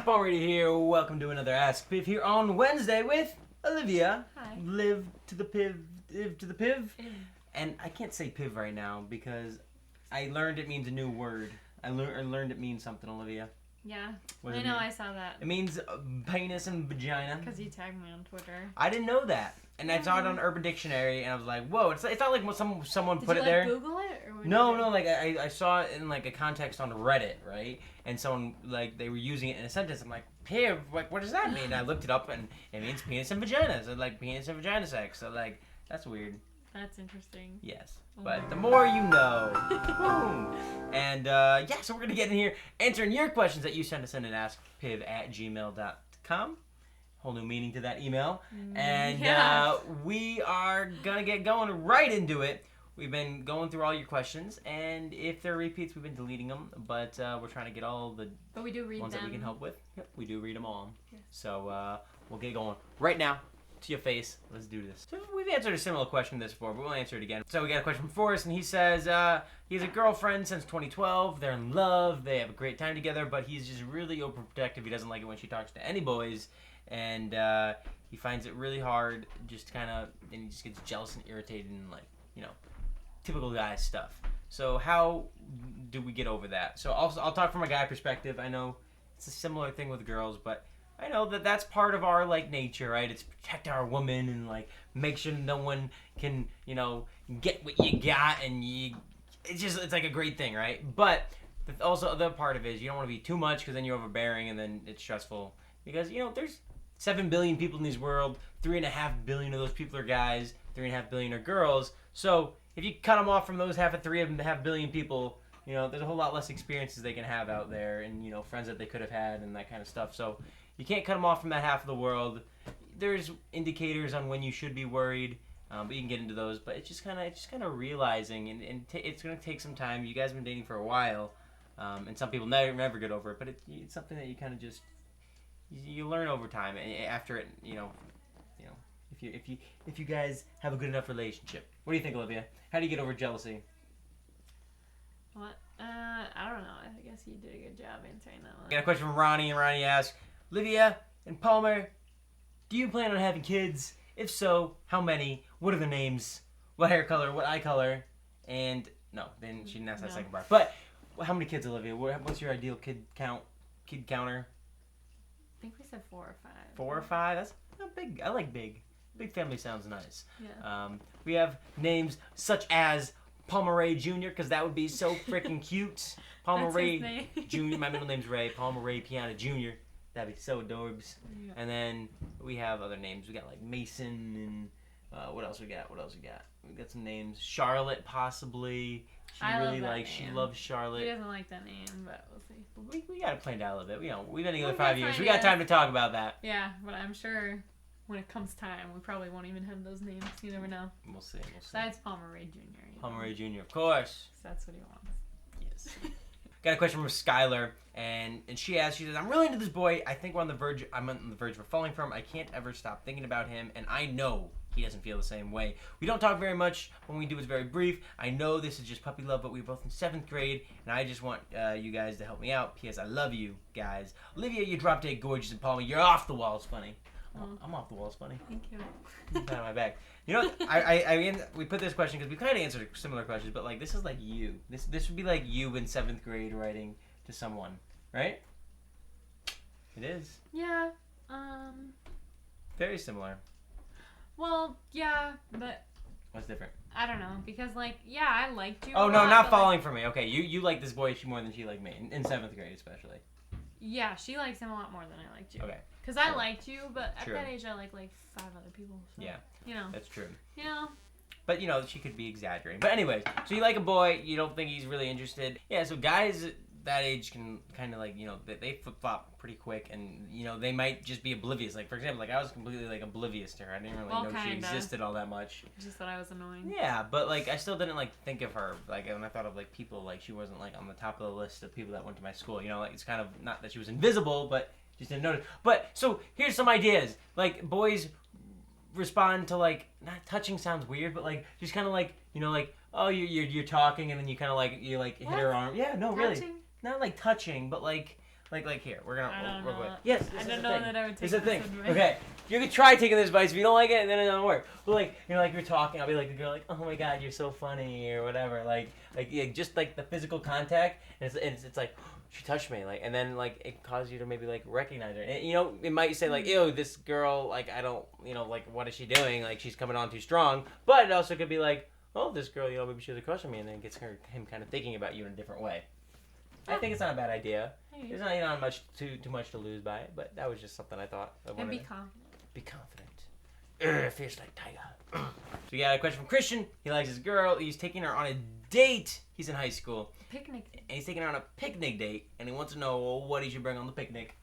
guys, P0RN here. Welcome to another AskPIV here on Wednesday with Olivia. Hi. Live to the PIV. And I can't say PIV right now because I learned it means a new word. I learned it means something, Olivia. Yeah, What does I it know, mean? I saw that. It means penis and vagina. Because you tagged me on Twitter. I didn't know that. And I saw it on Urban Dictionary and I was like, whoa, it's not like someone Did put you, it there. Google it? Or No, like I saw it in like a context on Reddit, right? And someone like they were using it in a sentence. I'm like, PIV, like what does that mean? And I looked it up and it means penis and vagina. So like penis and vagina sex. So like that's weird. That's interesting. Yes. But the more you know. Boom. And yeah, so we're gonna get in here answering your questions that you sent us in at askpiv@gmail.com. Whole new meaning to that email. And we are gonna get going right into it. We've been going through all your questions, and if they're repeats, we've been deleting them. But we're trying to get all the But we do read ones them. that we can help with. Yep, we do read them all. Yes. So we'll get going right now. To your face. Let's do this. So we've answered a similar question to this before, but we'll answer it again. So we got a question from Forrest, and he says he has a girlfriend since 2012. They're in love. They have a great time together, but he's just really overprotective. He doesn't like it when she talks to any boys, and he finds it really hard. Just kind of, and he just gets jealous and irritated, and like typical guy stuff. So how do we get over that? So I'll talk from a guy perspective. I know it's a similar thing with girls, but I know that that's part of our like nature, right? It's protect our woman and like make sure no one can, get what you got, and it's like a great thing, right? But also the part of it is you don't want to be too much because then you're overbearing and then it's stressful because there's 7 billion people in this world, 3.5 billion of those people are guys, 3.5 billion are girls. So if you cut them off from those 3.5 billion people, there's a whole lot less experiences they can have out there, and friends that they could have had and that kind of stuff. So you can't cut them off from that half of the world. There's indicators on when you should be worried, but you can get into those. But it's just kind of realizing, and it's gonna take some time. You guys have been dating for a while, and some people never get over it. But it's something that you kind of just you learn over time. And after it, if you guys have a good enough relationship. What do you think, Olivia? How do you get over jealousy? What? I don't know. I guess you did a good job answering that one. I got a question from Ronnie, and Ronnie asks, Olivia and Palmer, do you plan on having kids? If so, how many? What are the names? What hair color? What eye color? And no, then she didn't ask that second part. But how many kids, Olivia? What's your ideal kid counter? I think we said 4 or 5. 4 or 5? That's not big. I like big. Big family sounds nice. Yeah. We have names such as Palmer Ray Jr. because that would be so freaking cute. Palmer Ray Jr. My middle name's Ray. Palmer Ray Piana Jr. That'd be so adorbs. Yeah. And then we have other names. We got like Mason and what else we got? We got some names. Charlotte possibly. She loves Charlotte. He doesn't like that name, but we'll see. We got to plan it out a little bit. We've been together 5 years. We got time to talk about that. Yeah, but I'm sure when it comes time, we probably won't even have those names. You never know. We'll see. Besides Palmer Ray Jr. Palmer Ray Jr. Of course. So that's what he wants. Yes. Got a question from Skylar, and she says, I'm really into this boy. I think I'm on the verge of falling for him. I can't ever stop thinking about him, and I know he doesn't feel the same way. We don't talk very much. When we do, it's very brief. I know this is just puppy love, but we're both in 7th grade, and I just want you guys to help me out. P.S. I love you guys. Olivia, you're drop dead gorgeous, and Palmer, you're off the walls funny. I'm off the walls funny. Thank you. Pat on my back. We put this question because we kind of answered similar questions, but like this is like you. This would be like you in 7th grade writing to someone, right? It is. Yeah. Very similar. Well, yeah, but What's different? I don't know, because I liked you. Oh no, not falling for me. Okay, you like this boy more than she liked me in 7th grade especially. Yeah, she likes him a lot more than I liked you. Okay. Because I liked you, but at that age I like 5 other people. So, yeah. That's true. But she could be exaggerating. But anyways, so you like a boy, you don't think he's really interested. Yeah, so guys that age can kind of they flip-flop pretty quick, and they might just be oblivious. Like for example, I was completely oblivious to her. I didn't really know she existed all that much. Just that I was annoying. Yeah, but I still didn't think of her when I thought of people she wasn't on the top of the list of people that went to my school. It's kind of not that she was invisible, but just didn't notice. But so here's some ideas. Boys respond to not touching sounds weird, but just kind of oh you're talking, and then you kind of hit her arm. Yeah, no, touching? Really. Not touching, but Like here, we're gonna. I don't we're, know. yes, I this don't is know the thing. that I would take This is the this thing. advice. Okay, you can try taking this advice. If you don't like it, then it doesn't work. But like, like you're talking, I'll be like the girl, like, oh my god, you're so funny or whatever. Like yeah, just like the physical contact, and it's like. She touched me, like, and then like it caused you to maybe like recognize her. And, you know, it might say like, ew, this girl, like, I don't, you know, like, what is she doing? Like, she's coming on too strong. But it also could be like, oh, this girl, you know, maybe she has a crush on me, and then it gets him kind of thinking about you in a different way. I think it's not a bad idea. There's not much too much to lose by it, but that was just something I thought. And be confident. Be confident. Fierce like tiger. So we got a question from Christian. He likes his girl. He's taking her on a date. He's in high school. Picnic. And he's taking her on a picnic date, and he wants to know, well, what he should bring on the picnic.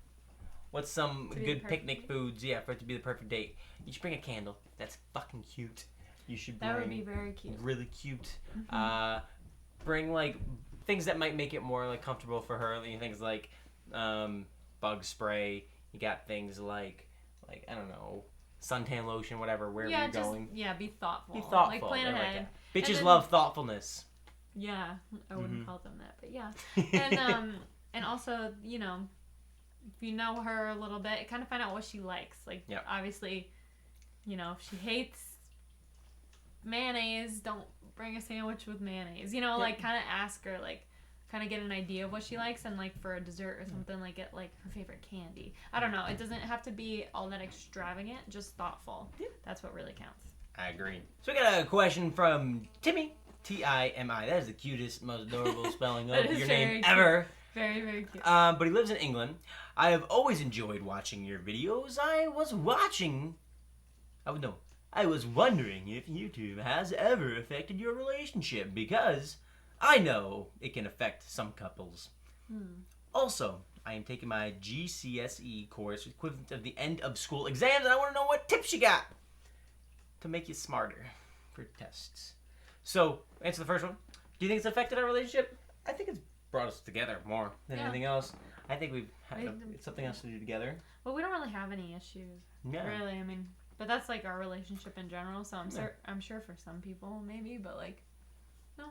What's some good picnic foods, for it to be the perfect date? You should bring a candle. That's fucking cute. You should bring... That would be very cute. Really cute. Bring, like, things that might make it more, like, comfortable for her. Things like bug spray. You got things like, I don't know, suntan lotion, whatever, wherever you're going. Yeah, be thoughtful. Be thoughtful. Like, plan ahead. Bitches love thoughtfulness. Yeah, I wouldn't call them that, but yeah. And also, you know, if you know her a little bit, kind of find out what she likes. Like, obviously, you know, if she hates mayonnaise, don't bring a sandwich with mayonnaise. You know, like, kind of ask her, like, kind of get an idea of what she likes, and, like, for a dessert or something, like, get, like, her favorite candy. I don't know. It doesn't have to be all that extravagant, just thoughtful. Yeah. That's what really counts. I agree. So we got a question from Timmy. T-I-M-I. That is the cutest, most adorable spelling of your name ever. Very, very cute. But he lives in England. I have always enjoyed watching your videos. I was wondering if YouTube has ever affected your relationship, because I know it can affect some couples. Also, I am taking my GCSE course, equivalent of the end of school exams, and I want to know what tips you got to make you smarter for tests. So, answer the first one. Do you think it's affected our relationship? I think it's brought us together more than anything else. I think we've had something else to do together. Well, we don't really have any issues. Yeah. Really, I mean, but that's like our relationship in general. So I'm sure for some people maybe, but like, no.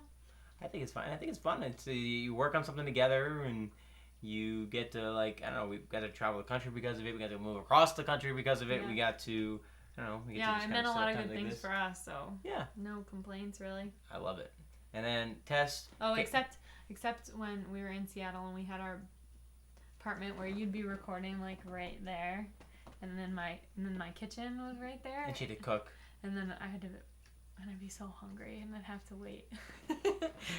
I think it's fine. I think it's fun. It's you work on something together, and you get to, like, I don't know. We've got to travel the country because of it. We got to move across the country because of it. We got to. I don't know, it meant a lot of good things for us, so yeah, no complaints really. I love it. And then test. Oh, except when we were in Seattle and we had our apartment where you'd be recording like right there, and then my kitchen was right there. And she had to cook. And then I'd be so hungry and I'd have to wait.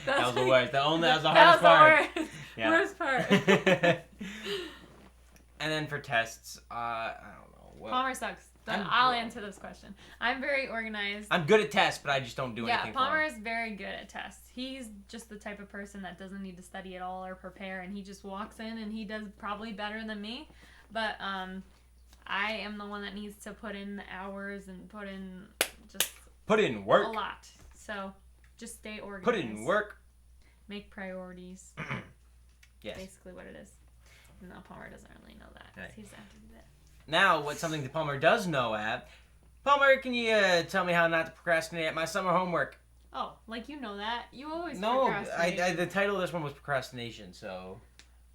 that was the worst. That was the hardest part. Worst part. And then for tests, I don't know. Palmer sucks. I'll answer this question. I'm very organized. I'm good at tests, but I just don't do anything. Yeah, Palmer is very good at tests. He's just the type of person that doesn't need to study at all or prepare, and he just walks in and he does probably better than me. But I am the one that needs to put in the hours and put in work. A lot. So just stay organized. Put in work. Make priorities. Yes. Basically what it is. No, Palmer doesn't really know that. Okay. He's after that. Now, what's something that Palmer does know at? Palmer, can you tell me how not to procrastinate at my summer homework? Oh, like you know that? You always procrastinate. No, the title of this one was procrastination, so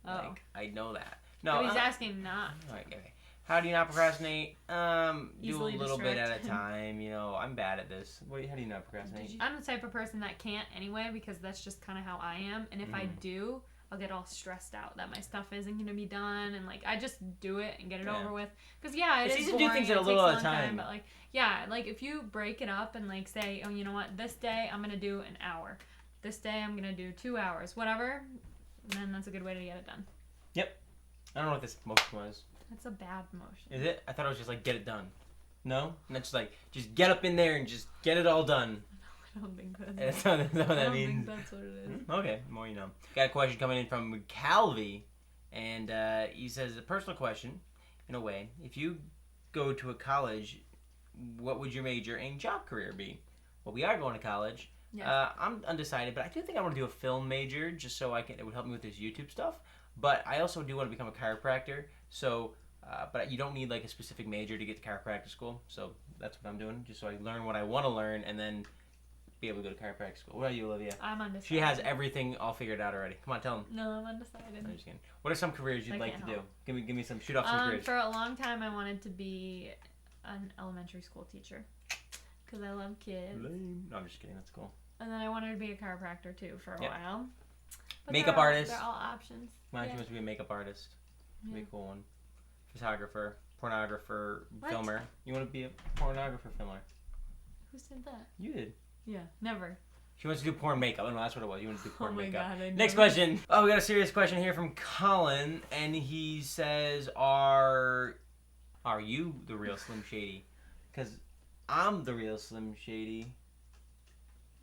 like, I know that. No, he's asking not. Okay. How do you not procrastinate? Do Easily a little bit at a distracted. time. You know, I'm bad at this. How do you not procrastinate? I'm the type of person that can't anyway, because that's just kind of how I am. And if I do, I'll get all stressed out that my stuff isn't going to be done, and like I just do it and get it over with. Because it's easy boring, to do things at a little at a time. But like like if you break it up and like say, oh, you know what, this day I'm going to do an hour, this day I'm going to do 2 hours, whatever, then that's a good way to get it done. Yep. I don't know what this motion was. That's a bad motion. Is it? I thought it was just like get it done. No? And that's like just get up in there and just get it all done. I don't think that's what that means. I don't think that's what it is. Okay, more you know. Got a question coming in from Calvi, and he says, a personal question, in a way. If you go to a college, what would your major and job career be? Well, we are going to college. Yeah. I'm undecided, but I do think I want to do a film major, just so it would help me with this YouTube stuff. But I also do want to become a chiropractor, so, but you don't need like a specific major to get to chiropractic school, so that's what I'm doing, just so I learn what I want to learn, and then be able to go to chiropractic school. What about you, Olivia? I'm undecided. She has everything all figured out already. Come on, tell them. No, I'm undecided. I'm just kidding. What are some careers you'd I like can't to do? help. Give me some. Shoot off some careers. For a long time, I wanted to be an elementary school teacher because I love kids. Lame. No, I'm just kidding. That's cool. And then I wanted to be a chiropractor too for a while. But Makeup artist. They're all options. Mine, she wants to be a makeup artist. Yeah. Be a cool one. Photographer, pornographer, What? filmer. You want to be a pornographer filmer? Who said that? You did. Yeah, never. She wants to do porn makeup. I don't know, that's what it was. You want to do porn Oh my makeup. God, I Next never- question. Oh, we got a serious question here from Colin, and he says, "Are you the real Slim Shady?" Because I'm the real Slim Shady.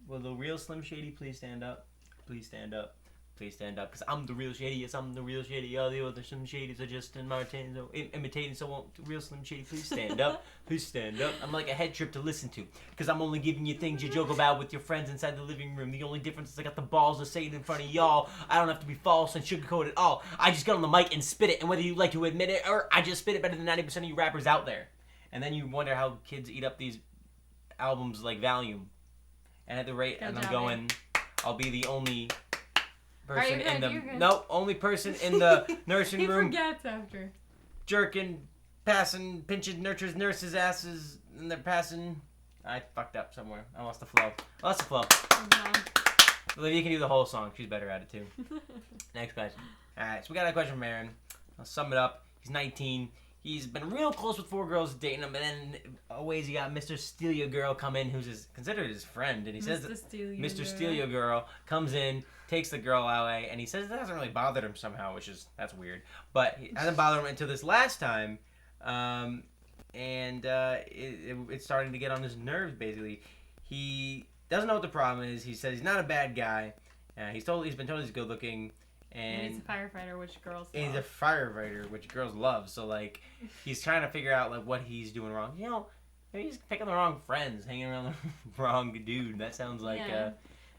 Will the real Slim Shady please stand up? Please stand up. Please stand up, because I'm the real Shady. Yes, I'm the real Shady. All the other Slim Shadys are just imitating, so won't the real Slim Shady please stand up? Please stand up. I'm like a head trip to listen to, because I'm only giving you things you joke about with your friends inside the living room. The only difference is I got the balls to say it in front of y'all. I don't have to be false and sugarcoat it all. I just get on the mic and spit it, and whether you like to admit it, or I just spit it better than 90% of you rappers out there. And then you wonder how kids eat up these albums like Valium. And at the rate, Good and I'm job, going, I'll be the only person You're in good, the you're good. no only person in the nursing He room forgets after. jerking, passing, pinching nurses' asses, and they're passing. I fucked up somewhere. I lost the flow. Olivia, you can do the whole song. She's better at it too. Next question. All right, so we got a question from Aaron. I'll sum it up. He's 19. He's been real close with 4 girls dating him, and then always you got Mr. Steal Your Girl come in, who's considered his friend, and he says that Mr. Steal Your Girl comes in, takes the girl away, and he says that hasn't really bothered him somehow, that's weird. But it hasn't bothered him until this last time, and it's starting to get on his nerves. Basically, he doesn't know what the problem is. He says he's not a bad guy. He's been told he's good looking. And he's a firefighter, which girls love. He's a firefighter, which girls love. So, like, he's trying to figure out, like, what he's doing wrong. You know, maybe he's picking the wrong friends, hanging around the wrong dude. That sounds like,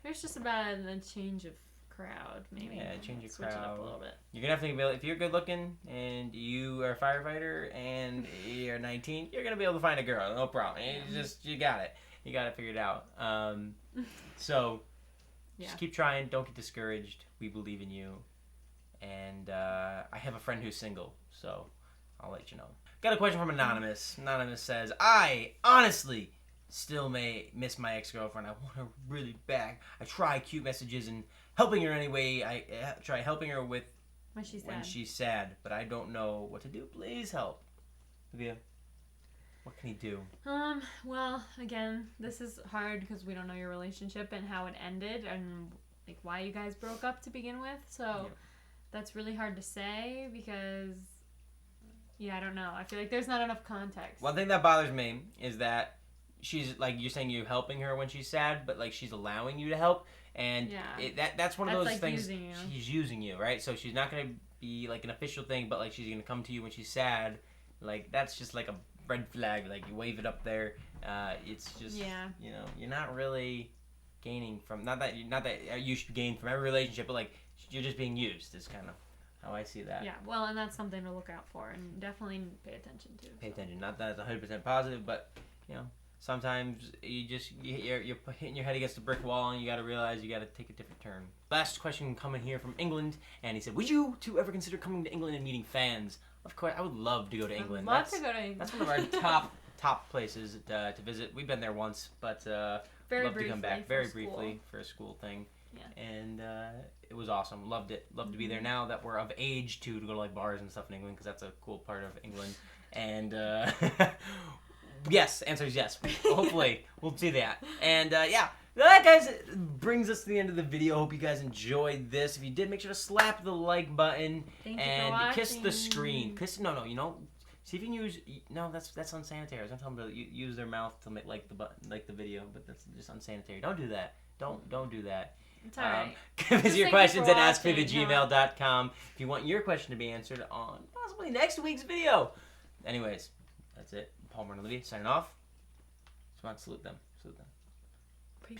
There's just about a change of crowd, maybe. Yeah, change of Switch it up crowd. a little bit. You're going to have to be able, if you're good looking and you are a firefighter and you're 19, you're going to be able to find a girl. No problem. You got it. You got it figured out. So... Just keep trying. Don't get discouraged. We believe in you. And I have a friend who's single, so I'll let you know. Got a question from Anonymous. Anonymous says, I honestly still may miss my ex-girlfriend. I want her really bad. I try cute messages and helping her anyway. I try helping her with when she's sad, but I don't know what to do. Please help. Olivia, what can he do? Well, again, this is hard because we don't know your relationship and how it ended and like why you guys broke up to begin with. So that's really hard to say because I don't know. I feel like there's not enough context. One thing that bothers me is that she's like, you're saying you're helping her when she's sad, but like she's allowing you to help, and that's one of those like things. Using you. She's using you, right? So she's not gonna be like an official thing, but like she's gonna come to you when she's sad. Like that's just like a red flag. Like you wave it up there. It's just you know, you're not really gaining from not that you should gain from every relationship, but like you're just being used. Is kind of how I see that. Yeah, well, and that's something to look out for and definitely pay attention to. Pay attention. Not that it's 100% positive, but you know, sometimes you're hitting your head against a brick wall and you got to realize you got to take a different turn. Last question coming here from England, and he said, "Would you two ever consider coming to England and meeting fans?" Of course, I would love to go to England. I'd love to go to England. That's one of our top places to visit. We've been there once, but very love to come back very school. briefly for a school thing. Yeah. And it was awesome. Loved it. Loved to be there. Now that we're of age to go to like bars and stuff in England, because that's a cool part of England. And yes, answer is yes. Hopefully we'll do that. And that, guys, brings us to the end of the video. Hope you guys enjoyed this. If you did, make sure to slap the like button and kiss the screen. No, you know, see if you can use. No, that's unsanitary. I was gonna tell them to use their mouth to make like the button, like the video, but that's just unsanitary. Don't do that. Don't do that. It's alright. Give us your questions at AskPIV@gmail.com if you want your question to be answered on possibly next week's video. Anyways, that's it. P0RN and Olivia signing off. Just want to salute them. Peace.